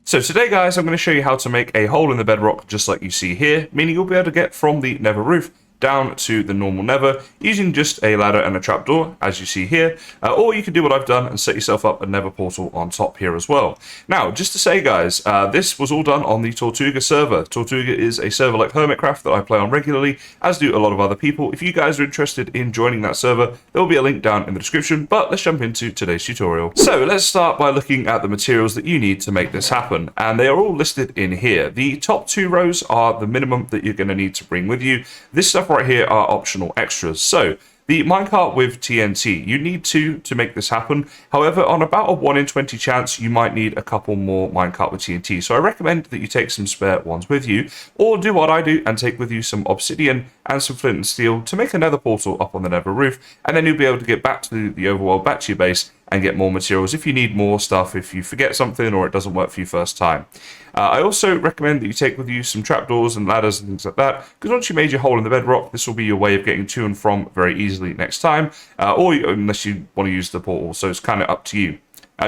So today guys, I'm going to show you how to make a hole in the bedrock just like you see here, meaning you'll be able to get from the nether roof down to the normal nether using just a ladder and a trapdoor as you see here, or you can do what I've done and set yourself up a nether portal on top here as well. Now just to say guys, this was all done on the Tortuga server. Tortuga is a server like HERMITCRAFT that I play on regularly, as do a lot of other people. If you guys are interested in joining that server, there will be a link down in the description, but let's jump into today's tutorial. So let's start by looking at the materials that you need to make this happen, and they are all listed in here. The top two rows are the minimum that you're going to need to bring with you. This stuff right here are optional extras. So the minecart with TNT, you need two to make this happen. However, on about a 1 in 20 chance, you might need a couple more minecart with TNT. So I recommend that you take some spare ones with you, or do what I do and take with you some obsidian and some flint and steel to make another portal up on the nether roof, and then you'll be able to get back to the overworld, back to your base, and get more materials if you need more stuff, if you forget something or it doesn't work for you first time. I also recommend that you take with you some trapdoors and ladders and things like that, because once you made your hole in the bedrock, this will be your way of getting to and from very easily next time, or unless you want to use the portal, so it's kind of up to you.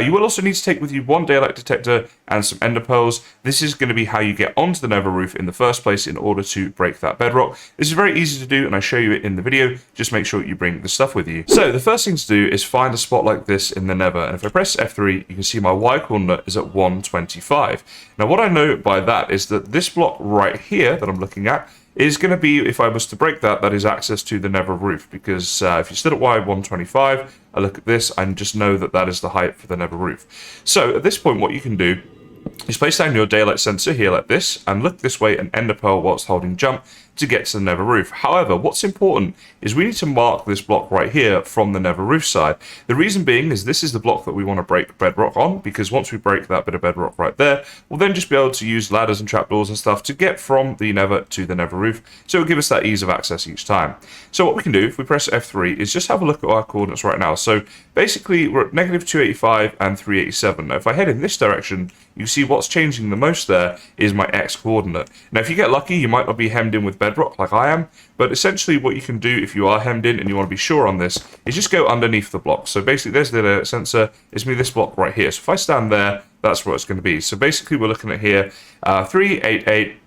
You will also need to take with you one daylight detector and some ender pearls. This is going to be how you get onto the nether roof in the first place in order to break that bedrock. This is very easy to do and I show you it in the video. Just make sure you bring the stuff with you. So the first thing to do is find a spot like this in the nether, and if I press F3 you can see my Y coordinate is at 125. Now what I know by that is that this block right here that I'm looking at is going to be, if I was to break that, that is access to the nether roof, because if you stood at Y125, I look at this and just know that that is the height for the nether roof. So at this point what you can do is place down your daylight sensor here like this and look this way and ender pearl whilst holding jump to get to the nether roof. However, what's important is we need to mark this block right here from the nether roof side. The reason being is this is the block that we want to break bedrock on, because once we break that bit of bedrock right there, we'll then just be able to use ladders and trapdoors and stuff to get from the nether to the nether roof, so it'll give us that ease of access each time. So what we can do if we press F3 is just have a look at our coordinates right now. So basically we're at -285 and 387. Now if I head in this direction, you see what's changing the most there is my X coordinate. Now if you get lucky, you might not be hemmed in with bedrock like I am, but essentially what you can do if you are hemmed in and you want to be sure on this is just go underneath the block. So basically there's the sensor, it's me this block right here. So if I stand there, that's where it's going to be. So basically we're looking at here 388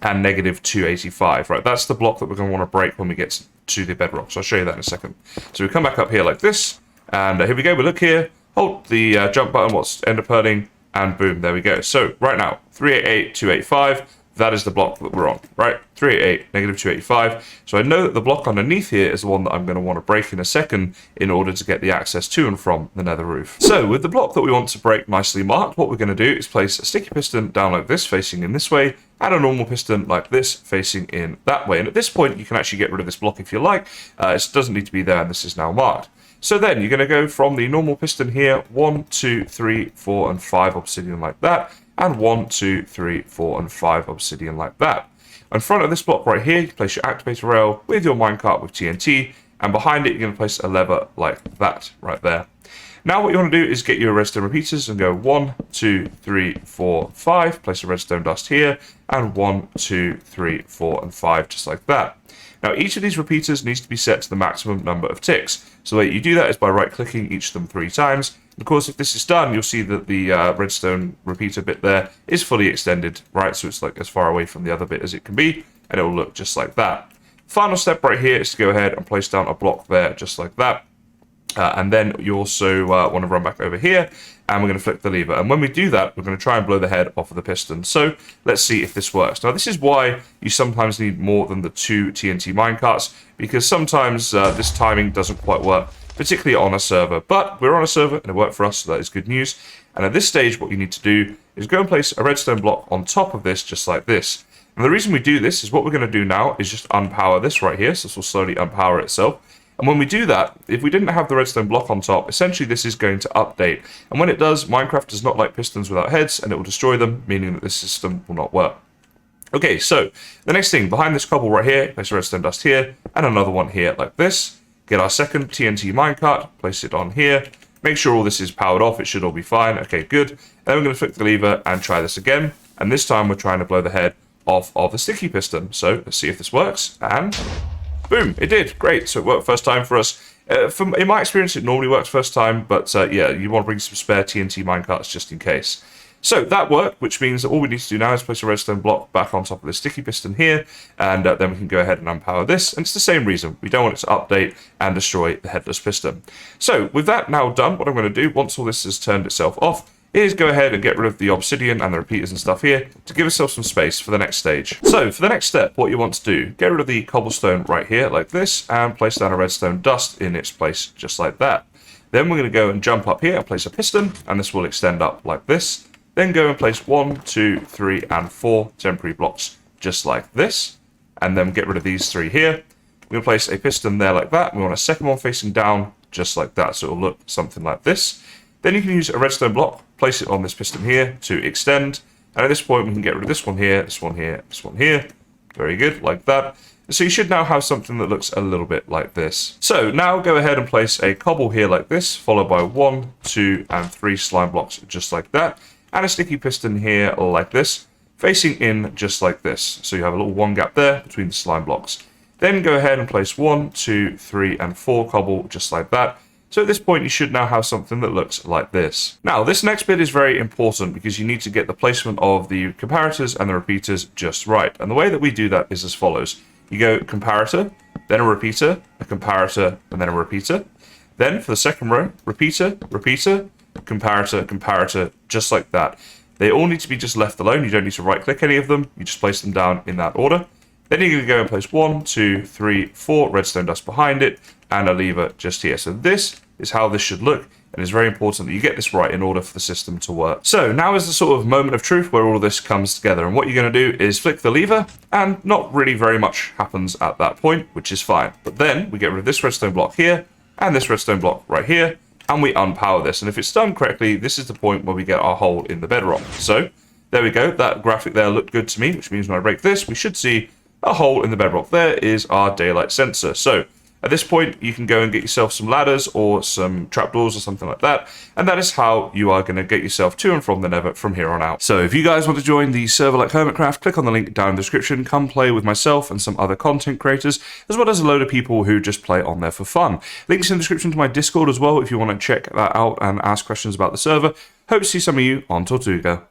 and -285, right? That's the block that we're going to want to break when we get to the bedrock. So I'll show you that in a second. So we come back up here like this, and here we go, we look here, hold the jump button, what's ender pearling, and boom, there we go. So right now, 388, 285, that is the block that we're on, right? 388, -285. So I know that the block underneath here is the one that I'm going to want to break in a second in order to get the access to and from the nether roof. So with the block that we want to break nicely marked, what we're going to do is place a sticky piston down like this, facing in this way, and a normal piston like this, facing in that way. And at this point, you can actually get rid of this block if you like. It doesn't need to be there, and this is now marked. So then you're going to go from the normal piston here, 1, 2, 3, 4, and 5 obsidian like that, and 1, 2, 3, 4, and 5 obsidian like that. In front of this block right here, you place your activator rail with your minecart with TNT, and behind it you're going to place a lever like that right there. Now what you want to do is get your redstone repeaters and go 1, 2, 3, 4, 5, place a redstone dust here, and 1, 2, 3, 4, and 5 just like that. Now each of these repeaters needs to be set to the maximum number of ticks. So the way you do that is by right clicking each of them 3 times. Of course, if this is done, you'll see that the redstone repeater bit there is fully extended, right? So it's like as far away from the other bit as it can be, and it will look just like that. Final step right here is to go ahead and place down a block there just like that. And then you also want to run back over here, and we're going to flip the lever. And when we do that, we're going to try and blow the head off of the piston. So let's see if this works. Now, this is why you sometimes need more than the 2 TNT minecarts, because sometimes this timing doesn't quite work, particularly on a server. But we're on a server, and it worked for us, so that is good news. And at this stage, what you need to do is go and place a redstone block on top of this, just like this. And the reason we do this is what we're going to do now is just unpower this right here. So this will slowly unpower itself. And when we do that, if we didn't have the redstone block on top, essentially this is going to update. And when it does, Minecraft does not like pistons without heads, and it will destroy them, meaning that this system will not work. Okay, so the next thing, behind this cobble right here, place a redstone dust here, and another one here like this. Get our second TNT minecart, place it on here. Make sure all this is powered off, it should all be fine. Okay, good. And then we're going to flick the lever and try this again. And this time we're trying to blow the head off of the sticky piston. So let's see if this works, and boom, it did. Great. So it worked first time for us. In my experience, it normally works first time, but yeah, you want to bring some spare TNT minecarts just in case. So that worked, which means that all we need to do now is place a redstone block back on top of the sticky piston here, and then we can go ahead and unpower this. And it's the same reason. We don't want it to update and destroy the headless piston. So with that now done, what I'm going to do, once all this has turned itself off, is go ahead and get rid of the obsidian and the repeaters and stuff here to give ourselves some space for the next stage. So for the next step, what you want to do, get rid of the cobblestone right here like this, and place down a redstone dust in its place just like that. Then we're going to go and jump up here and place a piston, and this will extend up like this. Then go and place 1, 2, 3, and 4 temporary blocks just like this, and then get rid of these 3 here. We're going to place a piston there like that. We want a second one facing down just like that, so it'll look something like this. Then you can use a redstone block, place it on this piston here to extend, and at this point we can get rid of this one here, this one here, this one here. Very good, like that. So you should now have something that looks a little bit like this. So now go ahead and place a cobble here like this, followed by 1, 2, and 3 slime blocks just like that, and a sticky piston here like this, facing in just like this. So you have a little 1 gap there between the slime blocks. Then go ahead and place 1, 2, 3, and 4 cobble just like that. So at this point, you should now have something that looks like this. Now, this next bit is very important because you need to get the placement of the comparators and the repeaters just right. And the way that we do that is as follows. You go comparator, then a repeater, a comparator, and then a repeater. Then for the second row, repeater, repeater, comparator, comparator, just like that. They all need to be just left alone. You don't need to right-click any of them. You just place them down in that order. Then you're going to go and place 1, 2, 3, 4 redstone dust behind it, and a lever just here. So this is how this should look, and it's very important that you get this right in order for the system to work. So now is the sort of moment of truth where all of this comes together, and what you're going to do is flick the lever, and not really very much happens at that point, which is fine. But then we get rid of this redstone block here, and this redstone block right here, and we unpower this. And if it's done correctly, this is the point where we get our hole in the bedrock. So there we go. That graphic there looked good to me, which means when I break this, we should see a hole in the bedrock. There is our daylight sensor. So at this point, you can go and get yourself some ladders or some trapdoors or something like that, and that is how you are going to get yourself to and from the nether from here on out. So if you guys want to join the server like HERMITCRAFT, click on the link down in the description. Come play with myself and some other content creators, as well as a load of people who just play on there for fun. Links in the description to my Discord as well if you want to check that out and ask questions about the server. Hope to see some of you on Tortuga.